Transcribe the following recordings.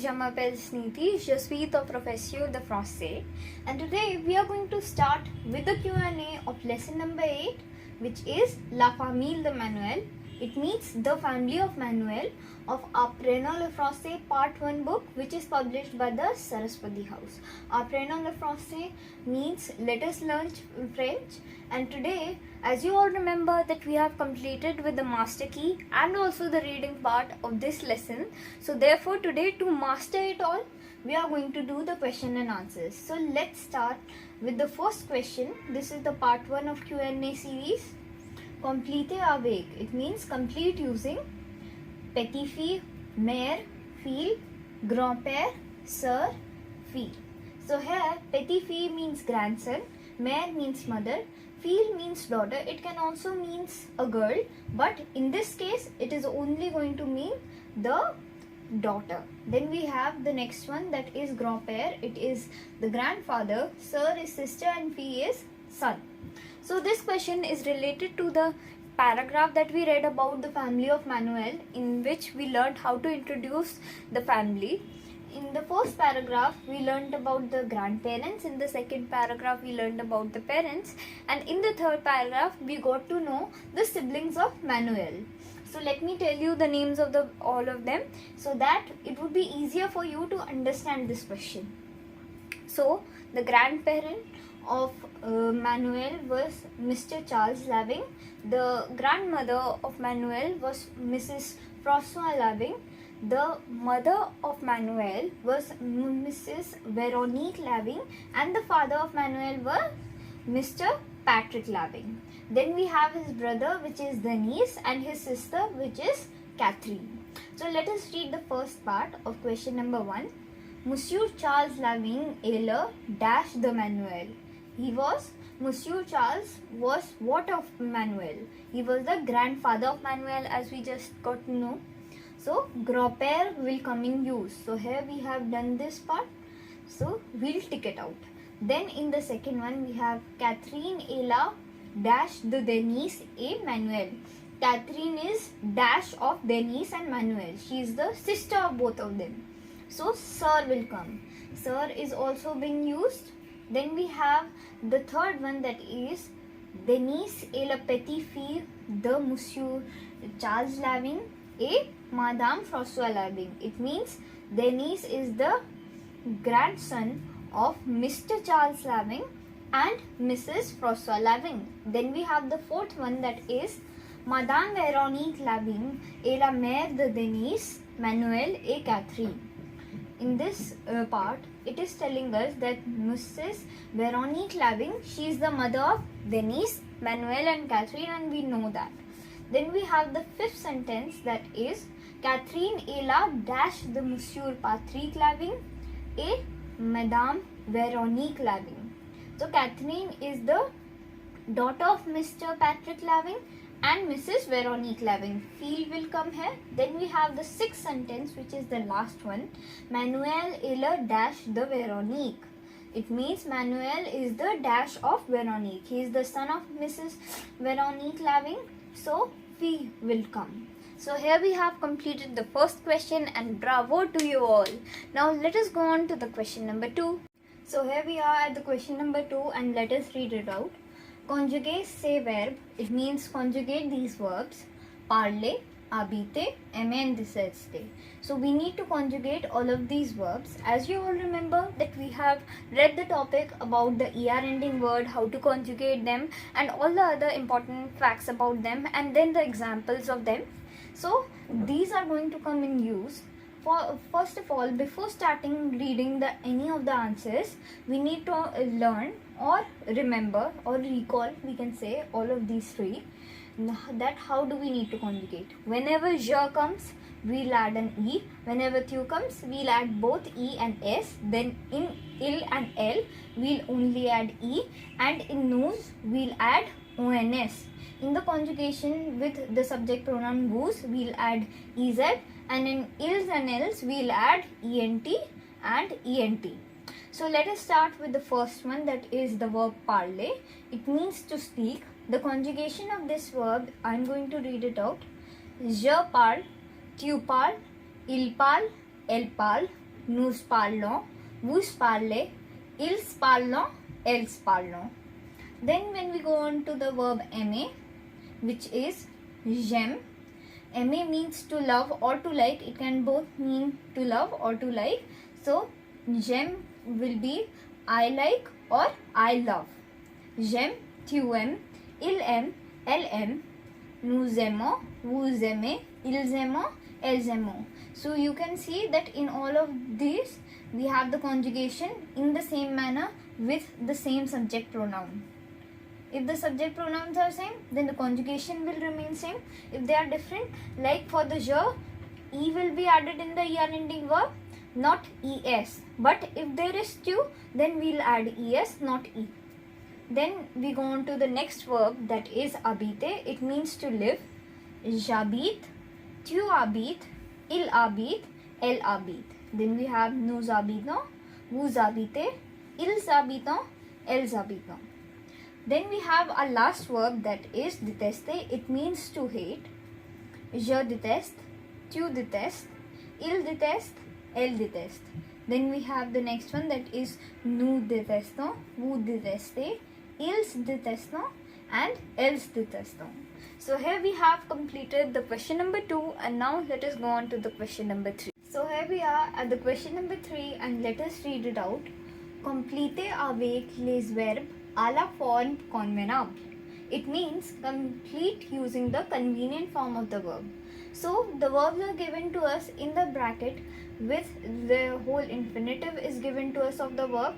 je m'appelle Sniti, je suis the professeur de français, and today we are going to start with the Q&A of lesson number 8, which is La famille de Manuel. It means the family of Manuel of Apprenant le français part 1 book, which is published by the Saraswati House. Apprenant le français means let us learn French, and today, as you all remember, that we have completed with the master key and also the reading part of this lesson. So therefore today, to master it all, we are going to do the question and answers. So let's start with the first question. This is the part 1 of Q&A series. Compléter avec. It means complete using petit-fille, mère, fille, grand-père, sœur, fille. So here petit-fille means grandson, mère means mother, fille means daughter. It can also means a girl, but in this case it is only going to mean the daughter. Then we have the next one, that is grand-père. It is the grandfather, sœur is sister, and fille is son. So this question is related to the paragraph that we read about the family of Manuel, in which we learned how to introduce the family. In the first paragraph, we learned about the grandparents. In the second paragraph, we learned about the parents. And in the third paragraph, we got to know the siblings of Manuel. So let me tell you the names of all of them, so that it would be easier for you to understand this question. So the grandparent of Manuel was Mr. Charles Laving. The grandmother of Manuel was Mrs. François Laving. The mother of Manuel was Mrs. Veronique Laving, and the father of Manuel was Mr. Patrick Laving. Then we have his brother, which is Denise, and his sister, which is Catherine. So let us read the first part of question number 1. Monsieur Charles Laving est le dash de Manuel. Monsieur Charles was what of Manuel? He was the grandfather of Manuel, as we just got to know. So grand-père will come in use. So here we have done this part. So we'll tick it out. Then in the second one we have Catherine est la dash de Denise et Manuel. Catherine is dash of Denise and Manuel. She is the sister of both of them. So sir will come. Sir is also being used. Then we have the third one, that is Denise est la petite fille de Monsieur Charles Laving et Madame François Laving. It means Denise is the grandson of Mr. Charles Laving and Mrs. François Laving. Then we have the fourth one, that is Madame Veronique Laving est la mère de Denise, Manuel et Catherine. In this part, it is telling us that Mrs. Veronique Laving, she is the mother of Denise, Manuel and Catherine, and we know that. Then we have the fifth sentence, that is Catherine est la dash de Monsieur Patrick Laving et Madame Veronique Laving. So Catherine is the daughter of Mr. Patrick Laving and Mrs. Veronique Laving. Fille will come here. Then we have the sixth sentence, which is the last one. Manuel est le dash de Veronique. It means Manuel is the dash of Veronique. He is the son of Mrs. Veronique Laving. So fille will come. So here we have completed the first question, and bravo to you all. Now let us go on to the question number 2. So here we are at the question number 2, and let us read it out. Conjugate ces verbes. It means conjugate these verbs. Parler, habiter, aimer and détester. So we need to conjugate all of these verbs. As you all remember that we have read the topic about the ER ending word, how to conjugate them, and all the other important facts about them, and then the examples of them. So these are going to come in use. First of all, before starting reading any of the answers, we need to learn or remember or recall, we can say, all of these three. That how do we need to conjugate? Whenever je comes, we'll add an e. Whenever tu comes, we'll add both e and s. Then in il and l, we'll only add e, and in nous, we'll add ons. In the conjugation with the subject pronoun vous, we'll add ez, and in ils and els, we'll add ent and ent. So let us start with the first one, that is the verb parler. It means to speak. The conjugation of this verb, I am going to read it out. Je parle, tu parles, il parle, elle parle, nous parlons, vous parlez, ils parlent, elles parlent. Then when we go on to the verb aimer, which is j'aime. Aimer means to love or to like. It can both mean to love or to like. So j'aime will be I like or I love. J'aime, tu aimes, il aime, elle aime, nous aimons, vous aimez, ils aiment, elles aiment. So you can see that in all of these we have the conjugation in the same manner with the same subject pronoun. If the subject pronouns are same, then the conjugation will remain same. If they are different, like for the je, e will be added in the er ending verb, not es. But if there is tu, then we'll add es, not e. Then we go on to the next verb, that is habiter. It means to live. J'habite, tu habites, il habite, elle habite. Then we have nous habitons, vous habitez, ils habitent, elles habitent. Then we have a last verb, that is détester. It means to hate. Je déteste, tu détestes, il déteste, elle déteste. Then we have the next one, that is nous détestons, vous détestez, ils détestent, and elles détestent. So here we have completed the question number 2, and now let us go on to the question number 3. So here we are at the question number 3, and let us read it out. Complétez avec les verbes à la forme convenable. It means complete using the convenient form of the verb. So the verbs are given to us in the bracket with the whole infinitive is given to us of the verb,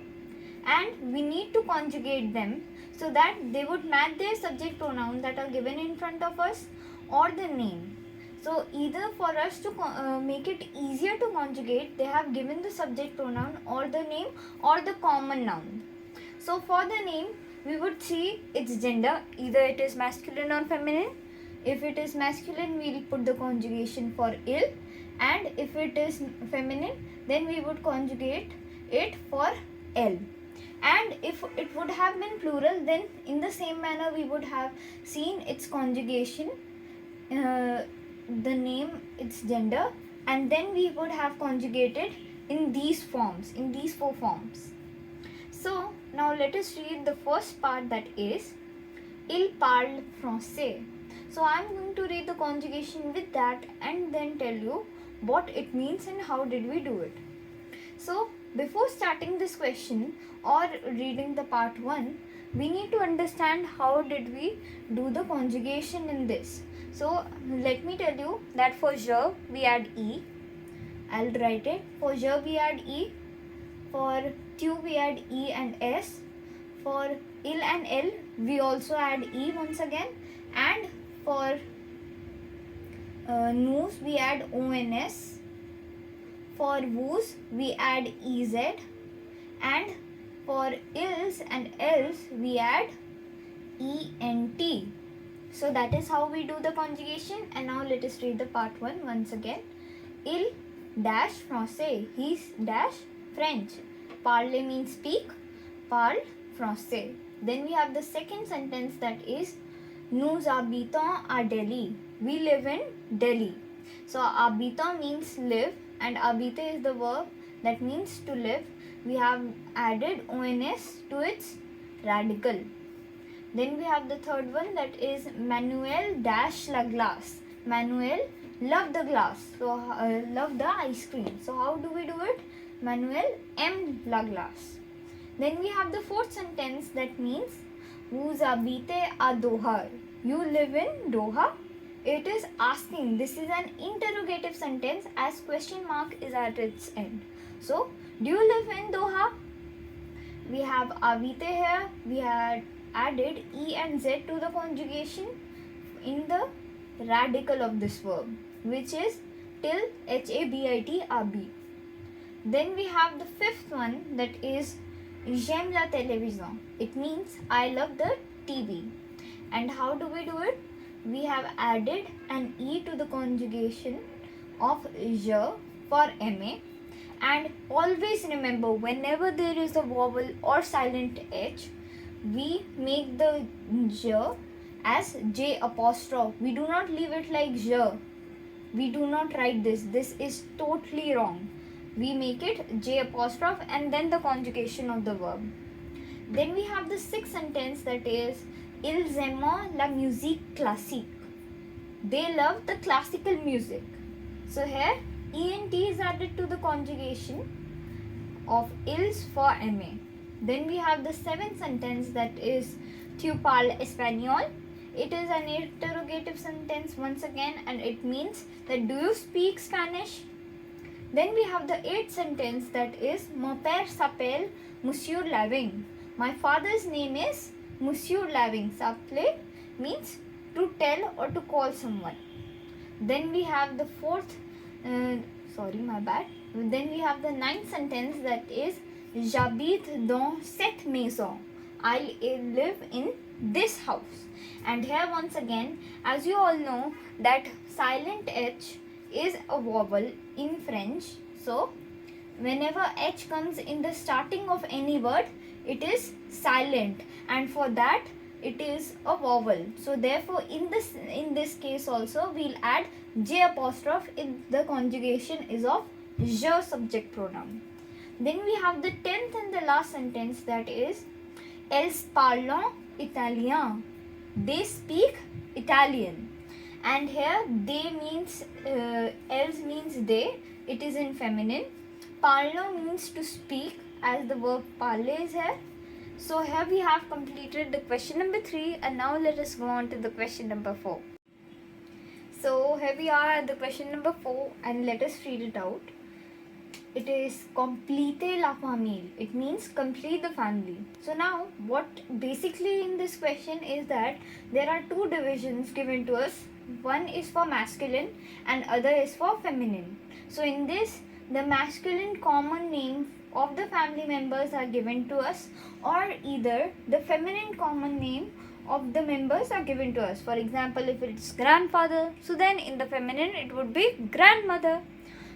and we need to conjugate them so that they would match their subject pronouns that are given in front of us or the name. So either for us to make it easier to conjugate, they have given the subject pronoun or the name or the common noun. So for the name, we would see its gender, either it is masculine or feminine. If it is masculine, we will put the conjugation for il, and if it is feminine, then we would conjugate it for l. And if it would have been plural, then in the same manner we would have seen its conjugation, the name, its gender, and then we would have conjugated in these forms, in these 4 forms. So now let us read the first part, that is il parle français. So I am going to read the conjugation with that and then tell you what it means and how did we do it. So before starting this question or reading the part 1, we need to understand how did we do the conjugation in this. So let me tell you that for je we add e. I'll write it. For je we add e. For tu we add e and s. For il and l we also add e once again. And for nous we add ons. For vous we add ez. And for ils and else we add ent. So that is how we do the conjugation. And now let us read the part 1 once again. Il dash français. He's dash French. Parler means speak. Parle français. Then we have the second sentence, that is nous habitons à Delhi. We live in Delhi. So habitant means live, and habiter is the verb that means to live. We have added ons to its radical. Then we have the third one, that is Manuel dash la glace. Manuel love the glass. So love the ice cream. So how do we do it? Manuel aime la glace. Then we have the fourth sentence, that means vous habitez à Doha. You live in Doha. It is asking. This is an interrogative sentence as question mark is at its end. So do you live in Doha? We have habite here. We had added e and z to the conjugation in the radical of this verb, which is till habit abi. Then we have the fifth one, that is j'aime la télévision. It means I love the TV. And how do we do it? We have added an e to the conjugation of je for aimer. And always remember, whenever there is a vowel or silent h, we make the je as j apostrophe. We do not leave it like je. We do not write this. This is totally wrong. we make it J apostrophe and then the conjugation of the verb. Then we have the sixth sentence, that is ils aiment la musique classique. They love the classical music. So here ENT is added to the conjugation of ils for aimer. Then we have the seventh sentence, that is tu parles espagnol. It is an interrogative sentence once again, and it means that do you speak Spanish? Then we have the eighth sentence, that is mon père s'appelle Monsieur Laving. My father's name is Monsieur Laving. S'appeler means to tell or to call someone. Then we have the Then we have the ninth sentence, that is j'habite dans cette maison. I live in this house. And here once again, as you all know, that silent H is a vowel in French. So whenever H comes in the starting of any word, it is silent, and for that it is a vowel. So therefore in this case also we'll add J apostrophe if the conjugation is of je subject pronoun. Then we have the 10th and the last sentence, that is elles parlent italien. They speak Italian. And here they means elles means they, it is in feminine. Parler means to speak, as the verb parler is here. So here we have completed the question number 3, and now let us go on to the question number 4. So here we are at the question number 4, and let us read it out. It is compléter la famille. It means complete the family. So now what basically in this question is that there are two divisions given to us. One is for masculine and other is for feminine. So in this, the masculine common name of the family members are given to us, or either the feminine common name of the members are given to us. For example, if it's grandfather, so then in the feminine it would be grandmother.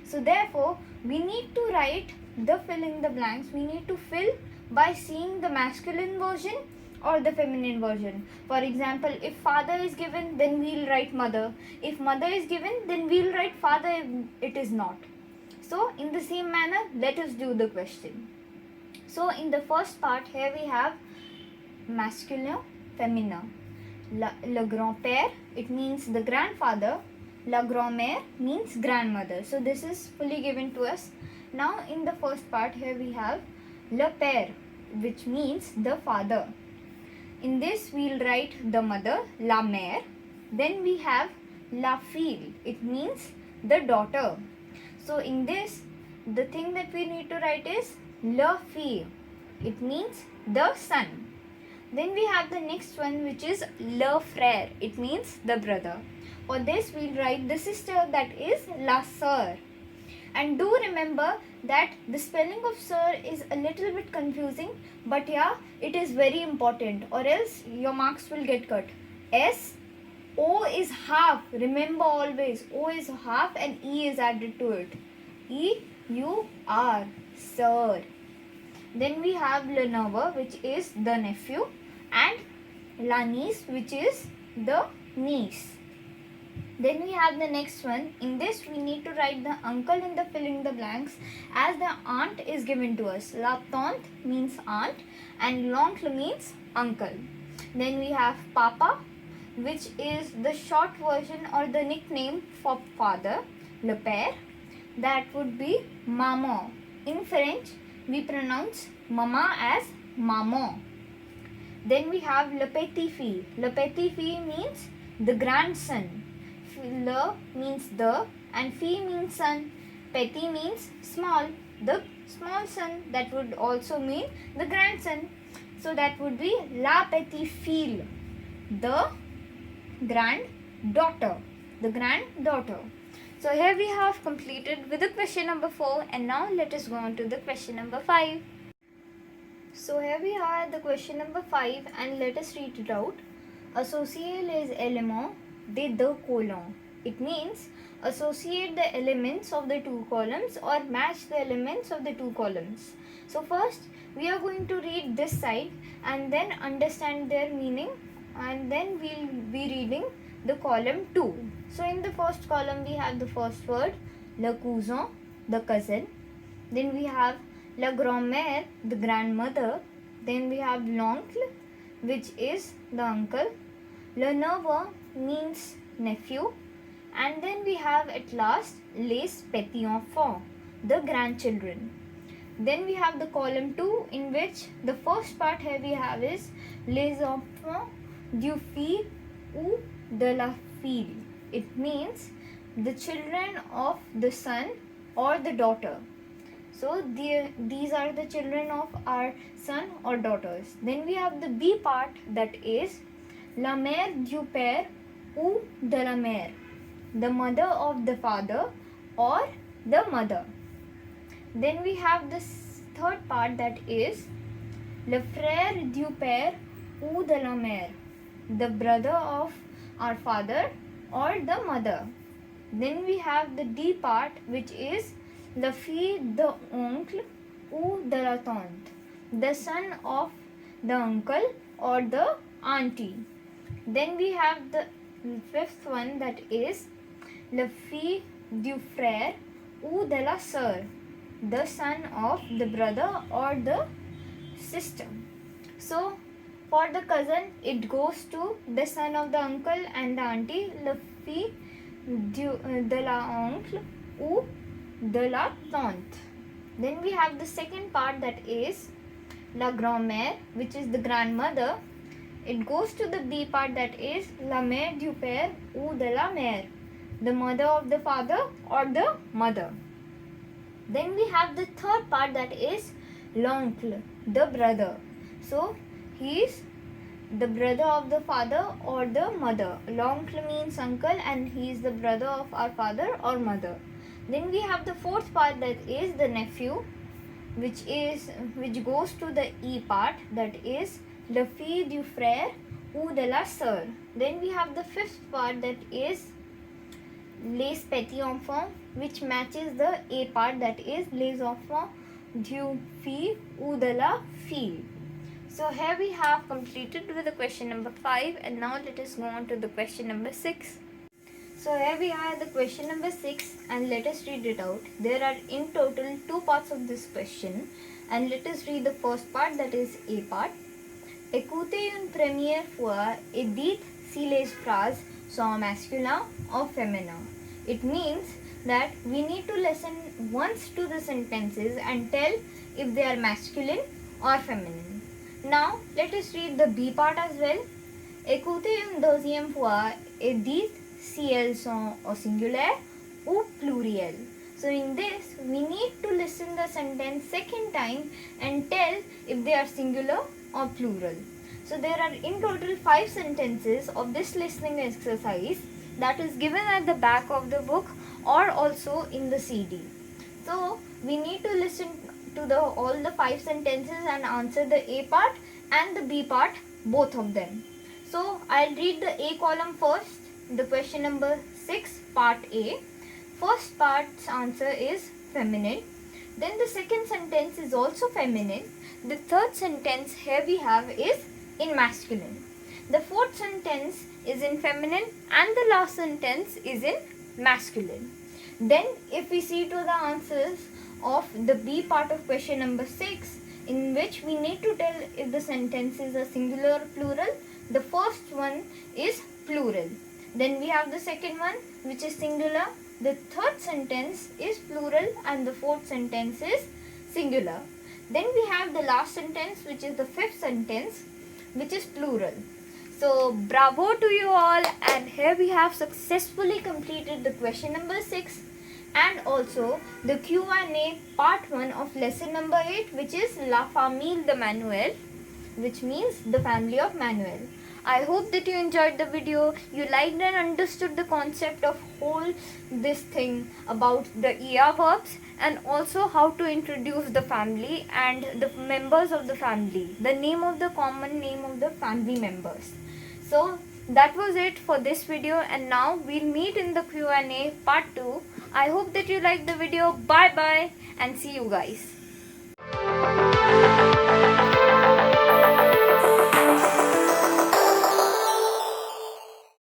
So therefore we need to write the fill in the blanks. We need to fill by seeing the masculine version or the feminine version. For example, if father is given, then we'll write mother. If mother is given, then we'll write father if it is not. So in the same manner, let us do the question. So in the first part, here we have masculin, féminin. Le grand-père, it means the grandfather. La grand-mère means grandmother. So this is fully given to us. Now in the first part, here we have le père, which means the father. In this we'll write the mother, la mère. Then we have la fille, it means the daughter. So in this, the thing that we need to write is le fils, it means the son. Then we have the next one, which is le frère, it means the brother. For this we'll write the sister, that is la sœur. And do remember that the spelling of sir is a little bit confusing, but yeah, it is very important, or else your marks will get cut. S, O is half, remember always, O is half and E is added to it. E, U, R, sir. Then we have le neveu, which is the nephew, and la niece, which is the niece. Then we have the next one. In this we need to write the uncle in the filling the blanks, as the aunt is given to us. La tante means aunt and l'oncle means uncle. Then we have papa, which is the short version or the nickname for father. Le père, that would be maman. In French we pronounce mama as maman. Then we have le petit fils. Le petit fils means the grandson. Le means the and fils means son. Petit means small. The small son, that would also mean the grandson. So that would be la petite fille, the granddaughter. The granddaughter. So here we have completed with the question number 4, and now let us go on to the question number 5. So here we are at the question number 5, and let us read it out. Associer les éléments des deux colonnes. It means associate the elements of the two columns or match the elements of the two columns. So first we are going to read this side and then understand their meaning, and then we'll be reading the column 2. So in the first column we have the first word, le cousin, the cousin. Then we have la grand-mère, the grandmother. Then we have l'oncle, which is the uncle. Le neveu means nephew. And then we have at last les petits enfants, the grandchildren. Then we have the column 2, in which the first part here we have is les enfants du fils ou de la fille. It means the children of the son or the daughter. So these are the children of our son or daughters. Then we have the B part, that is la mère du père ou de la mère, the mother of the father or the mother. Then we have the third part, that is le frère du père ou de la mère, the brother of our father or the mother. Then we have the D part, which is le fils de oncle ou de la tante, the son of the uncle or the auntie. Then we have the fifth one, that is le fils du frère ou de la sœur, the son of the brother or the sister. So for the cousin, it goes to the son of the uncle and the auntie, le fils de la oncle ou de la tante. Then we have the second part, that is la grand-mère, which is the grandmother. It goes to the B part, that is la mère du père ou de la mère, the mother of the father or the mother. Then we have the third part, that is l'oncle, the brother. So he is the brother of the father or the mother. L'oncle means uncle and he is the brother of our father or mother. Then we have the fourth part, that is the nephew, which goes to the E part, that is le fils du frère ou de la sœur. Then we have the fifth part, that is les petits enfants, which matches the A part, that is les enfants du fils ou de la fille. So here we have completed with the question number 5, and now let us go on to the question number 6. So here we are at the question number 6, and let us read it out. There are in total 2 parts of this question, and let us read the first part, that is A part. Écoutez une première fois et dites si les phrases sont masculin or féminin. It means that we need to listen once to the sentences and tell if they are masculine or feminine. Now let us read the B part as well. Écoutez une deuxième fois et dites si elles sont au singulier ou pluriel. So in this we need to listen the sentence second time and tell if they are singular or plural. So there are in total 5 sentences of this listening exercise that is given at the back of the book or also in the CD. So we need to listen to all the 5 sentences and answer the A part and the B part, both of them. So I'll read the A column first. The question number 6, part A. First part's answer is feminine. Then the second sentence is also feminine. The third sentence here we have is in masculine. The fourth sentence is in feminine and the last sentence is in masculine. Then if we see to the answers of the B part of question number 6, in which we need to tell if the sentence is a singular or plural, the first one is plural. Then we have the second one, which is singular. The third sentence is plural and the fourth sentence is singular. Then we have the last sentence, which is the fifth sentence, which is plural. So bravo to you all, and here we have successfully completed the question number 6 and also the Q&A part 1 of lesson number 8, which is La Famille de Manuel, which means the family of Manuel. I hope that you enjoyed the video, you liked and understood the concept of whole this thing about the ER verbs and also how to introduce the family and the members of the family, the name of the common name of the family members. So that was it for this video, and now we'll meet in the Q&A part 2. I hope that you liked the video. Bye bye and see you guys.